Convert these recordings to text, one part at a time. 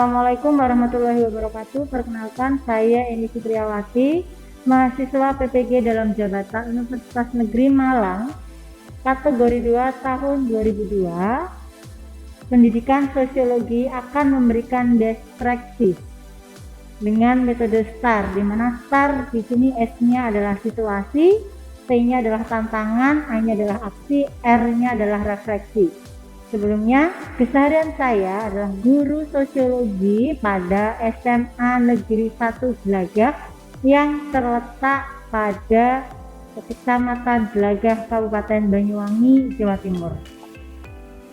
Assalamualaikum warahmatullahi wabarakatuh. Perkenalkan, saya Eni Fitriawati, mahasiswa PPG dalam jabatan Universitas Negeri Malang, kategori 2 tahun 2002. Pendidikan Sosiologi akan memberikan deskripsi dengan metode STAR, di mana STAR di sini S-nya adalah situasi, T-nya adalah tantangan, A-nya adalah aksi, R-nya adalah refleksi. Sebelumnya, keseharian saya adalah guru sosiologi pada SMA Negeri 1 Glagah yang terletak pada Kecamatan Glagah, Kabupaten Banyuwangi, Jawa Timur.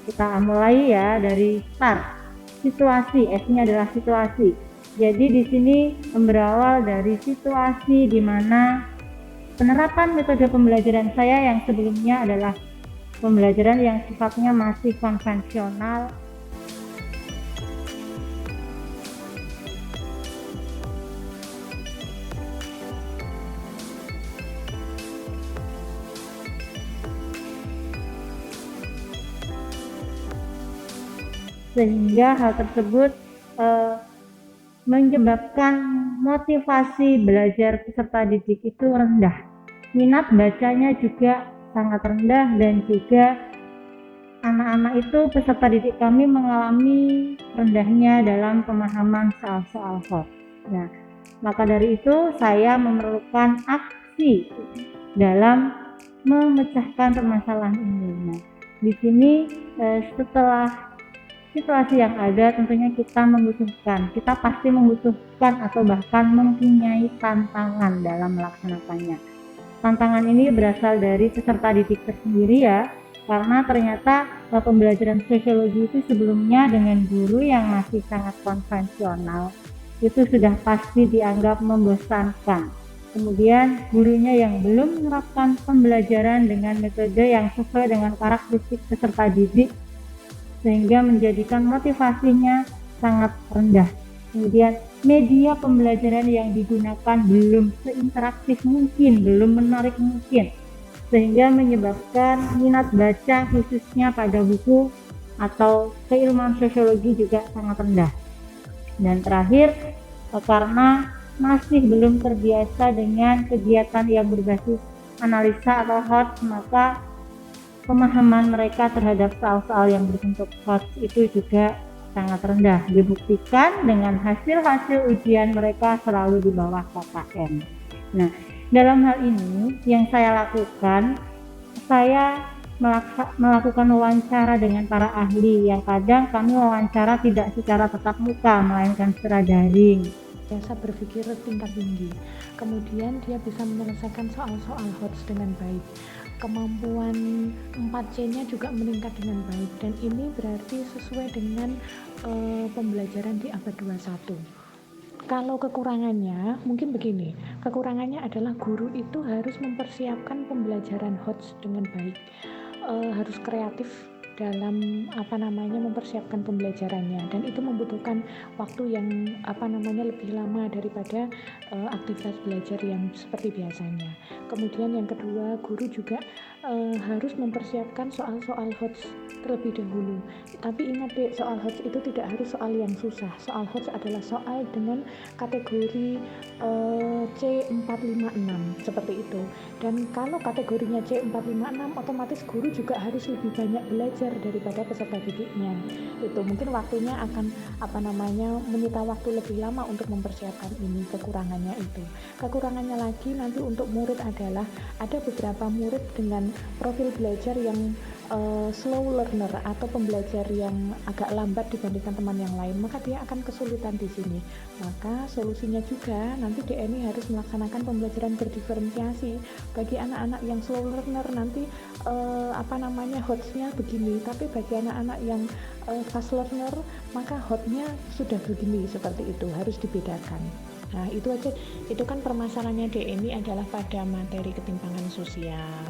Kita mulai ya dari start. Situasi, S-nya adalah situasi. Jadi di sini berawal dari situasi di mana penerapan metode pembelajaran saya yang sebelumnya adalah pembelajaran yang sifatnya masih konvensional. Sehingga hal tersebut menyebabkan motivasi belajar peserta didik itu rendah. Minat bacanya juga sangat rendah, dan juga anak-anak itu peserta didik kami mengalami rendahnya dalam pemahaman soal-soal HOT. Nah, maka dari itu saya memerlukan aksi dalam memecahkan permasalahan ini. Nah, di sini setelah situasi yang ada, tentunya kita pasti membutuhkan atau bahkan mempunyai tantangan dalam melaksanakannya. Tantangan ini berasal dari peserta didik tersendiri ya, karena ternyata pembelajaran sosiologi itu sebelumnya dengan guru yang masih sangat konvensional itu sudah pasti dianggap membosankan. Kemudian gurunya yang belum menerapkan pembelajaran dengan metode yang sesuai dengan karakteristik peserta didik, sehingga menjadikan motivasinya sangat rendah. Kemudian media pembelajaran yang digunakan belum seinteraktif mungkin, belum menarik mungkin, sehingga menyebabkan minat baca khususnya pada buku atau keilmuan sosiologi juga sangat rendah. Dan terakhir, karena masih belum terbiasa dengan kegiatan yang berbasis analisa atau HOT, maka pemahaman mereka terhadap soal-soal yang berbentuk HOT itu juga sangat rendah. Dibuktikan dengan hasil-hasil ujian mereka selalu di bawah KKM. Nah, dalam hal ini yang saya lakukan, saya melakukan wawancara dengan para ahli, yang kadang kami wawancara tidak secara tatap muka melainkan secara daring. Biasa berpikir tingkat tinggi, kemudian dia bisa menyelesaikan soal-soal HOT dengan baik. Kemampuan 4C-nya juga meningkat dengan baik, dan ini berarti sesuai dengan pembelajaran di abad 21. Kalau kekurangannya mungkin begini, kekurangannya adalah guru itu harus mempersiapkan pembelajaran HOT dengan baik, harus kreatif dalam mempersiapkan pembelajarannya, dan itu membutuhkan waktu yang lebih lama daripada aktivitas belajar yang seperti biasanya. Kemudian yang kedua, guru juga harus mempersiapkan soal-soal HOT terlebih dahulu. Tapi ingat deh, soal HOT itu tidak harus soal yang susah. Soal HOT adalah soal dengan kategori C456 seperti itu. Dan kalau kategorinya C456, otomatis guru juga harus lebih banyak belajar daripada peserta didiknya. Itu mungkin waktunya akan menyita waktu lebih lama untuk mempersiapkan ini. Kekurangannya itu. Kekurangannya lagi nanti untuk murid adalah ada beberapa murid dengan profil belajar yang slow learner atau pembelajar yang agak lambat dibandingkan teman yang lain, maka dia akan kesulitan di sini. Maka solusinya juga nanti DNI harus melaksanakan pembelajaran berdiferensiasi. Bagi anak-anak yang slow learner nanti HOT-nya begini, tapi bagi anak-anak yang fast learner maka HOT-nya sudah begini, seperti itu, harus dibedakan. Nah, itu aja. Itu kan permasalahannya DNI adalah pada materi ketimpangan sosial.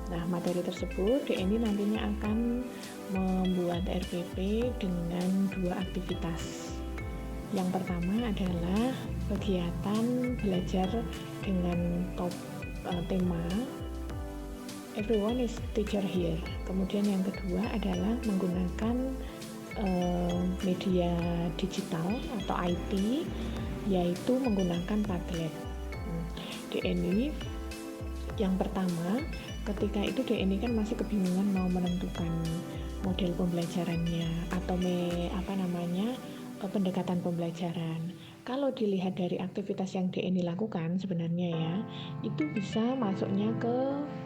Nah, materi tersebut DNI nantinya akan membuat RPP dengan 2 aktivitas. Yang pertama adalah kegiatan belajar dengan tema Everyone is teacher here. Kemudian yang kedua adalah menggunakan media digital atau IT, yaitu menggunakan Padlet. DNI yang pertama, ketika itu DNI kan masih kebingungan mau menentukan model pembelajarannya atau pendekatan pembelajaran. Kalau dilihat dari aktivitas yang DNI lakukan sebenarnya ya, itu bisa masuknya ke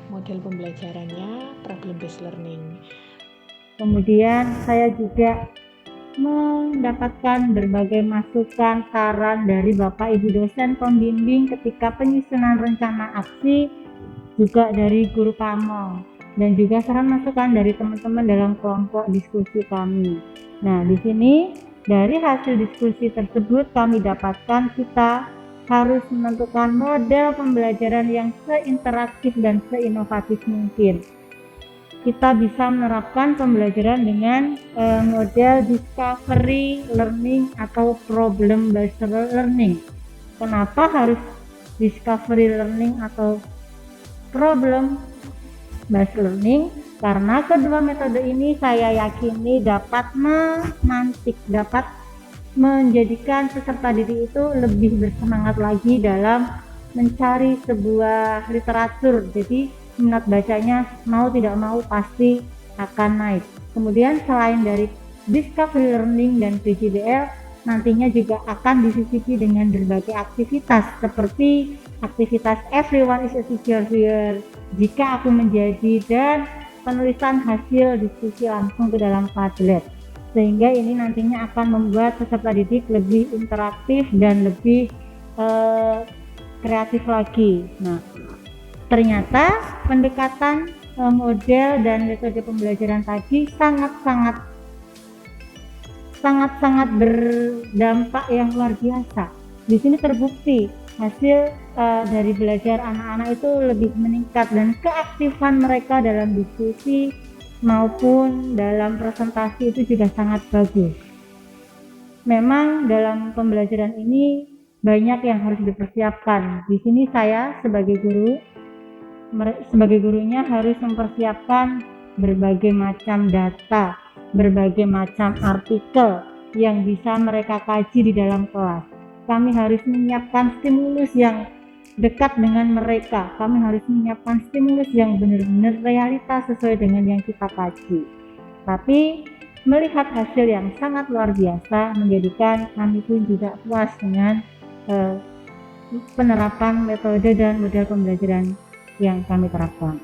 model pembelajarannya problem based learning. Kemudian saya juga mendapatkan berbagai masukan, saran dari Bapak Ibu dosen pembimbing ketika penyusunan rencana aksi, juga dari guru PAMO, dan juga saran masukan dari teman-teman dalam kelompok diskusi kami. Nah, di sini dari hasil diskusi tersebut kami dapatkan kita harus menentukan model pembelajaran yang seinteraktif dan seinovatif mungkin. Kita bisa menerapkan pembelajaran dengan model discovery learning atau problem based learning. Kenapa harus discovery learning atau problem based learning? Karena kedua metode ini saya yakini dapat memantik, dapat menjadikan peserta didik itu lebih bersemangat lagi dalam mencari sebuah literatur. Jadi minat bacanya mau tidak mau pasti akan naik. Kemudian selain dari discovery learning dan PJBL, nantinya juga akan disisipi dengan berbagai aktivitas seperti aktivitas everyone is a teacher here, jika aku menjadi, dan penulisan hasil diskusi langsung ke dalam Padlet. Sehingga ini nantinya akan membuat peserta didik lebih interaktif dan lebih kreatif lagi. Nah, ternyata pendekatan model dan metode pembelajaran tadi sangat-sangat berdampak yang luar biasa. Di sini terbukti hasil dari belajar anak-anak itu lebih meningkat dan keaktifan mereka dalam diskusi maupun dalam presentasi itu juga sangat bagus. Memang dalam pembelajaran ini banyak yang harus dipersiapkan. Di sini saya sebagai gurunya harus mempersiapkan berbagai macam data, berbagai macam artikel yang bisa mereka kaji di dalam kelas. Kami harus menyiapkan stimulus yang dekat dengan mereka. Kami harus menyiapkan stimulus yang benar-benar realitas sesuai dengan yang kita kaji. Tapi melihat hasil yang sangat luar biasa menjadikan kami pun juga puas dengan penerapan metode dan model pembelajaran yang kami terapkan.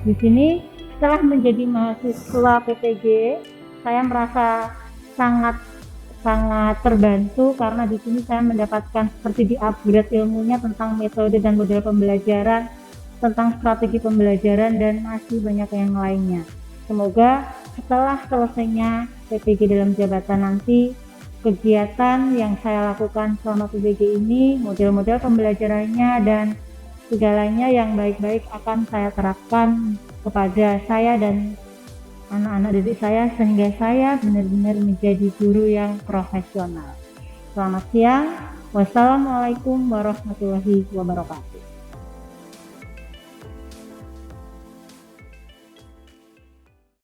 Di sini setelah menjadi mahasiswa PPG, saya merasa sangat terbantu karena di sini saya mendapatkan seperti di-upgrade ilmunya tentang metode dan model pembelajaran, tentang strategi pembelajaran, dan masih banyak yang lainnya. Semoga setelah selesainya PPG dalam jabatan nanti, kegiatan yang saya lakukan selama PPG ini, model-model pembelajarannya dan segalanya yang baik-baik akan saya terapkan kepada saya dan anak-anak didik saya sehingga saya benar-benar menjadi guru yang profesional. Selamat siang. Wassalamualaikum warahmatullahi wabarakatuh.